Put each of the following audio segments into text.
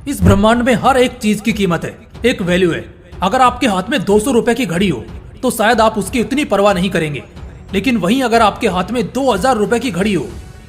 इस ब्रह्मांड में हर एक चीज की कीमत है, एक वैल्यू है। अगर आपके हाथ में 200 रुपए की घड़ी हो तो शायद आप उसकी उतनी परवाह नहीं करेंगे, लेकिन वहीं अगर आपके हाथ में 2000 रुपए की घड़ी हो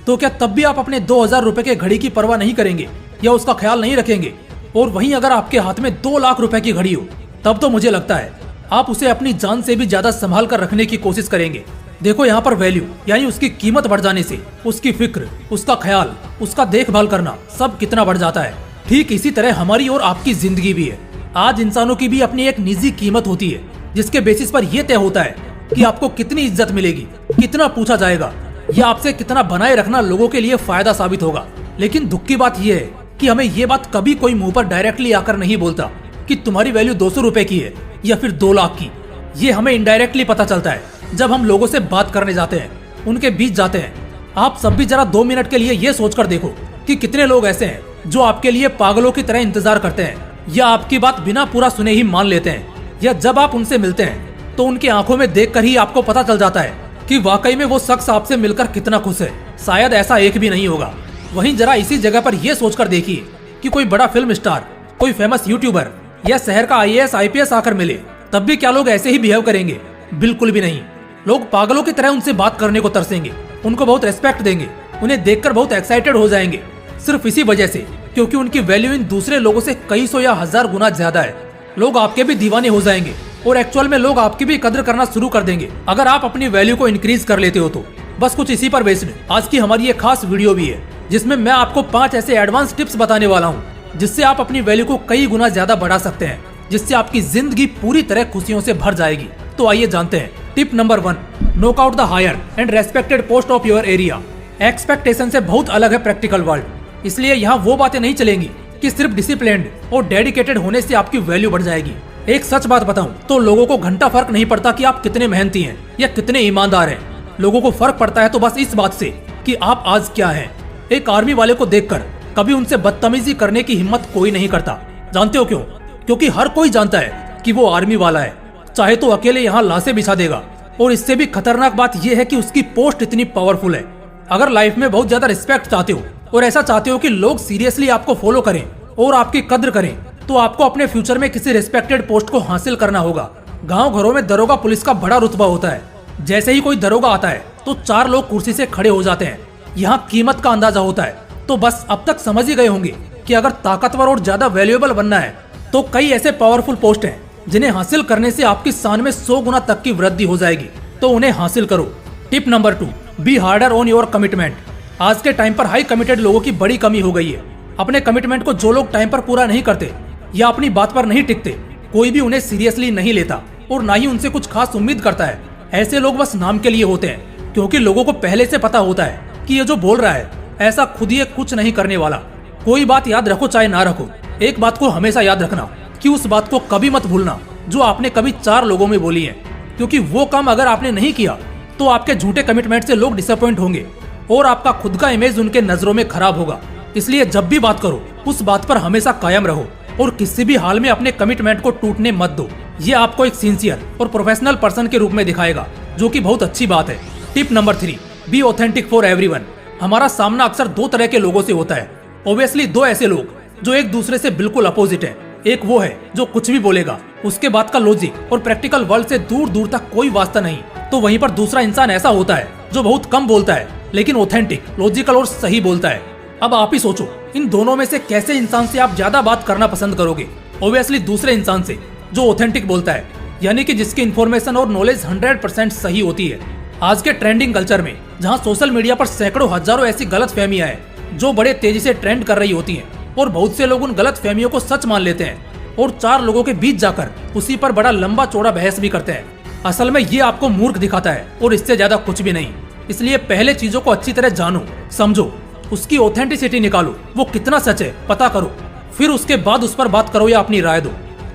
तो क्या तब भी आप अपने 2000 रुपए के घड़ी की परवाह नहीं करेंगे या उसका ख्याल नहीं रखेंगे? और वहीं अगर आपके हाथ में 2 लाख रुपए की घड़ी हो तब तो मुझे लगता है आप उसे अपनी जान से भी ज्यादा संभाल कर रखने की कोशिश करेंगे। देखो, यहाँ पर वैल्यू यानी उसकी कीमत बढ़ जाने से उसकी फिक्र, उसका ख्याल, उसका देखभाल करना सब कितना बढ़ जाता है। ठीक इसी तरह हमारी और आपकी जिंदगी भी है। आज इंसानों की भी अपनी एक निजी कीमत होती है जिसके बेसिस पर यह तय होता है कि आपको कितनी इज्जत मिलेगी, कितना पूछा जाएगा या आपसे कितना बनाए रखना लोगों के लिए फायदा साबित होगा। लेकिन दुख की बात यह है कि हमें ये बात कभी कोई मुंह पर डायरेक्टली आकर नहीं बोलता कि तुम्हारी वैल्यू 200 रुपए की है या फिर 2 लाख की। ये हमें इनडायरेक्टली पता चलता है जब हम लोगों से बात करने जाते हैं, उनके बीच जाते हैं। आप सब भी जरा 2 मिनट के लिए ये सोचकर देखो कि कितने लोग ऐसे हैं जो आपके लिए पागलों की तरह इंतजार करते हैं या आपकी बात बिना पूरा सुने ही मान लेते हैं, या जब आप उनसे मिलते हैं तो उनकी आंखों में देखकर ही आपको पता चल जाता है कि वाकई में वो शख्स आपसे मिलकर कितना खुश है। शायद ऐसा एक भी नहीं होगा। वहीं जरा इसी जगह पर यह सोचकर देखिए कि कोई बड़ा फिल्म स्टार, कोई फेमस यूट्यूबर या शहर का IAS IPS आकर मिले, तब भी क्या लोग ऐसे ही बिहेव करेंगे? बिल्कुल भी नहीं। लोग पागलों की तरह उनसे बात करने को तरसेंगे, उनको बहुत रेस्पेक्ट देंगे, उन्हें देखकर बहुत एक्साइटेड हो जाएंगे, सिर्फ इसी वजह से क्योंकि उनकी वैल्यू इन दूसरे लोगों से कई सौ या हजार गुना ज्यादा है। लोग आपके भी दीवाने हो जाएंगे और एक्चुअल में लोग आपकी भी कदर करना शुरू कर देंगे अगर आप अपनी वैल्यू को इंक्रीज कर लेते हो तो। बस कुछ इसी पर बेस्ड आज की हमारी एक खास वीडियो भी है जिसमें मैं आपको 5 ऐसे एडवांस टिप्स बताने वाला हूँ जिससे आप अपनी वैल्यू को कई गुना ज्यादा बढ़ा सकते हैं, जिससे आपकी जिंदगी पूरी तरह खुशियों से भर जाएगी। तो आइए जानते हैं। Tip number 1, knock out the higher and respected post of your area. Expectation से बहुत अलग है प्रैक्टिकल वर्ल्ड, इसलिए यहाँ वो बातें नहीं चलेंगी कि सिर्फ डिसिप्लिन्ड और डेडिकेटेड होने से आपकी वैल्यू बढ़ जाएगी। एक सच बात बताऊं तो लोगों को घंटा फर्क नहीं पड़ता कि आप कितने मेहनती हैं या कितने ईमानदार हैं। लोगों को फर्क पड़ता है तो बस इस बात से कि आप आज क्या हैं। एक आर्मी वाले को देखकर कभी उनसे बदतमीजी करने की हिम्मत कोई नहीं करता। जानते हो क्यों? क्योंकि हर कोई जानता है कि वो आर्मी वाला है, चाहे तो अकेले यहाँ लाशें बिछा देगा। और इससे भी खतरनाक बात यह है कि उसकी पोस्ट इतनी पावरफुल है। अगर लाइफ में बहुत ज्यादा रिस्पेक्ट चाहते हो और ऐसा चाहते हो कि लोग सीरियसली आपको फॉलो करें और आपकी कद्र करें, तो आपको अपने फ्यूचर में किसी रिस्पेक्टेड पोस्ट को हासिल करना होगा। गांव घरों में दरोगा पुलिस का बड़ा रुतबा होता है। जैसे ही कोई दरोगा आता है तो 4 लोग कुर्सी से खड़े हो जाते हैं। यहाँ कीमत का अंदाजा होता है। तो बस अब तक समझ ही गए होंगे कि अगर ताकतवर और ज्यादा वैल्यूएबल बनना है तो कई ऐसे पावरफुल पोस्ट हैं जिन्हें हासिल करने से आपकी शान में 100 गुना तक की वृद्धि हो जाएगी। तो उन्हें हासिल करो। Tip number 2, be harder on your commitment. आज के टाइम पर हाई कमिटेड लोगों की बड़ी कमी हो गई है। अपने कमिटमेंट को जो लोग टाइम पर पूरा नहीं करते या अपनी बात पर नहीं टिकते, कोई भी उन्हें सीरियसली नहीं लेता और ना ही उनसे कुछ खास उम्मीद करता है। ऐसे लोग बस नाम के लिए होते हैं, क्योंकि लोगों को पहले से पता होता है कि ये जो बोल रहा है ऐसा खुद ही कुछ नहीं करने वाला। कोई बात याद रखो चाहे ना रखो, एक बात को हमेशा याद रखना कि उस बात को कभी मत भूलना जो आपने कभी 4 लोगों में बोली है, क्योंकि वो काम अगर आपने नहीं किया तो आपके झूठे कमिटमेंट से लोग डिसअपॉइंट होंगे और आपका खुद का इमेज उनके नजरों में खराब होगा। इसलिए जब भी बात करो उस बात पर हमेशा कायम रहो और किसी भी हाल में अपने कमिटमेंट को टूटने मत दो। ये आपको एक सिंसियर और प्रोफेशनल पर्सन के रूप में दिखाएगा, जो कि बहुत अच्छी बात है। Tip number 3, be authentic for everyone. हमारा सामना अक्सर 2 तरह के लोगों से होता है। ऑब्वियसली 2 ऐसे लोग जो एक दूसरे से बिल्कुल अपोजिट है। एक वो है जो कुछ भी बोलेगा, उसके बात का लॉजिक और प्रैक्टिकल वर्ल्ड से दूर दूर तक कोई वास्ता नहीं। तो वहीं पर दूसरा इंसान ऐसा होता है जो बहुत कम बोलता है लेकिन ऑथेंटिक, लॉजिकल और सही बोलता है। अब आप ही सोचो, इन दोनों में से कैसे इंसान से आप ज्यादा बात करना पसंद करोगे? ऑब्वियसली दूसरे इंसान से जो ऑथेंटिक बोलता है, यानी कि जिसकी इन्फॉर्मेशन और नॉलेज 100% सही होती है। आज के ट्रेंडिंग कल्चर में जहाँ सोशल मीडिया पर सैकड़ों हजारों ऐसी गलत फहमियां हैं जो बड़े तेजी से ट्रेंड कर रही होती हैं, और बहुत से लोग उन गलत फहमियों को सच मान लेते हैं और 4 लोगों के बीच जाकर उसी पर बड़ा लंबा चौड़ा बहस भी करते हैं। असल में ये आपको मूर्ख दिखाता है और इससे ज्यादा कुछ भी नहीं। इसलिए पहले चीजों को अच्छी तरह जानो, समझो, उसकी ऑथेंटिसिटी निकालो, वो कितना सच है पता करो, फिर उसके बाद उस पर बात करो या अपनी राय दो।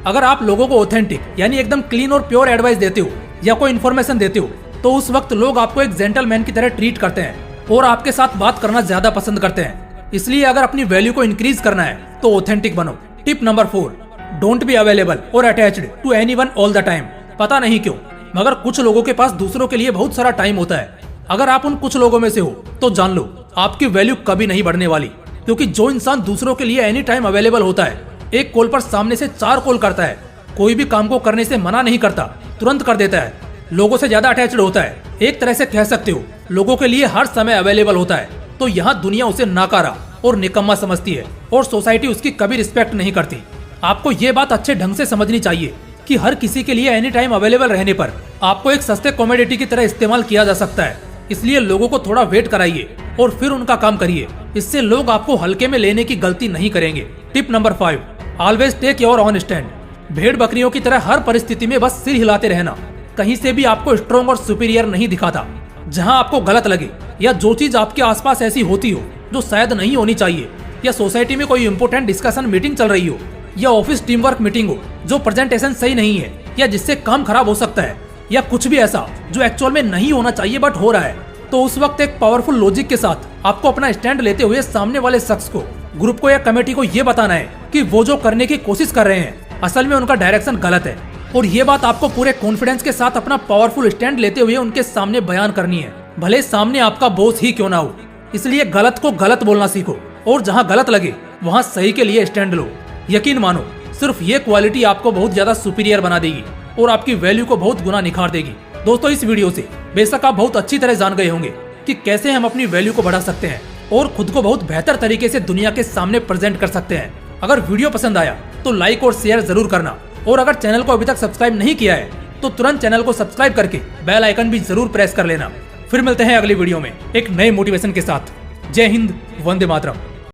अगर आप लोगों को ऑथेंटिक यानी एकदम क्लीन और प्योर एडवाइस देते हो या कोई इन्फॉर्मेशन देते हो तो उस वक्त लोग आपको एक जेंटलमैन की तरह ट्रीट करते हैं और आपके साथ बात करना ज्यादा पसंद करते हैं। इसलिए अगर अपनी वैल्यू को इंक्रीज करना है तो ऑथेंटिक बनो। Tip number 4, don't be available और attached to anyone all the time. पता नहीं क्यों मगर कुछ लोगों के पास दूसरों के लिए बहुत सारा टाइम होता है। अगर आप उन कुछ लोगों में से हो तो जान लो आपकी वैल्यू कभी नहीं बढ़ने वाली। क्योंकि जो इंसान दूसरों के लिए एनी टाइम अवेलेबल होता है, एक कॉल पर सामने से 4 कॉल करता है, कोई भी काम को करने से मना नहीं करता, तुरंत कर देता है, लोगों से ज्यादा अटैच्ड होता है, एक तरह से कह सकते हो लोगों के लिए हर समय अवेलेबल होता है, तो यहाँ दुनिया उसे नाकारा और निकम्मा समझती है और सोसाइटी उसकी कभी रिस्पेक्ट नहीं करती। आपको ये बात अच्छे ढंग से समझनी चाहिए कि हर किसी के लिए एनी टाइम अवेलेबल रहने पर आपको एक सस्ते कॉमोडिटी की तरह इस्तेमाल किया जा सकता है। इसलिए लोगों को थोड़ा वेट कराइए और फिर उनका काम करिए। इससे लोग आपको हल्के में लेने की गलती नहीं करेंगे। Tip number 5, always take your own stand. भेड़ बकरियों की तरह हर परिस्थिति में बस सिर हिलाते रहना कहीं से भी आपको स्ट्रॉन्ग और सुपीरियर नहीं दिखाता। जहां आपको गलत लगे या जो चीज आपके आसपास ऐसी होती हो जो शायद नहीं होनी चाहिए, या सोसाइटी में कोई इंपोर्टेंट डिस्कशन मीटिंग चल रही हो, या ऑफिस टीम वर्क मीटिंग हो जो प्रेजेंटेशन सही नहीं है या जिससे काम खराब हो सकता है, या कुछ भी ऐसा जो एक्चुअल में नहीं होना चाहिए बट हो रहा है, तो उस वक्त एक पावरफुल लॉजिक के साथ आपको अपना स्टैंड लेते हुए सामने वाले शख्स को, ग्रुप को या कमेटी को ये बताना है कि वो जो करने की कोशिश कर रहे हैं असल में उनका डायरेक्शन गलत है। और ये बात आपको पूरे कॉन्फिडेंस के साथ अपना पावरफुल स्टैंड लेते हुए उनके सामने बयान करनी है, भले सामने आपका बॉस ही क्यों ना हो। इसलिए गलत को गलत बोलना सीखो और जहाँ गलत लगे वहाँ सही के लिए स्टैंड लो। यकीन मानो सिर्फ ये क्वालिटी आपको बहुत ज्यादा सुपीरियर बना देगी और आपकी वैल्यू को बहुत गुना निखार देगी। दोस्तों, इस वीडियो से बेशक आप बहुत अच्छी तरह जान गए होंगे कि कैसे हम अपनी वैल्यू को बढ़ा सकते हैं और खुद को बहुत बेहतर तरीके से दुनिया के सामने प्रेजेंट कर सकते हैं। अगर वीडियो पसंद आया तो लाइक और शेयर जरूर करना, और अगर चैनल को अभी तक सब्सक्राइब नहीं किया है तो तुरंत चैनल को सब्सक्राइब करके बेल आइकन भी जरूर प्रेस कर लेना। फिर मिलते हैं अगली वीडियो में एक नए मोटिवेशन के साथ। जय हिंद, वंदे मातरम।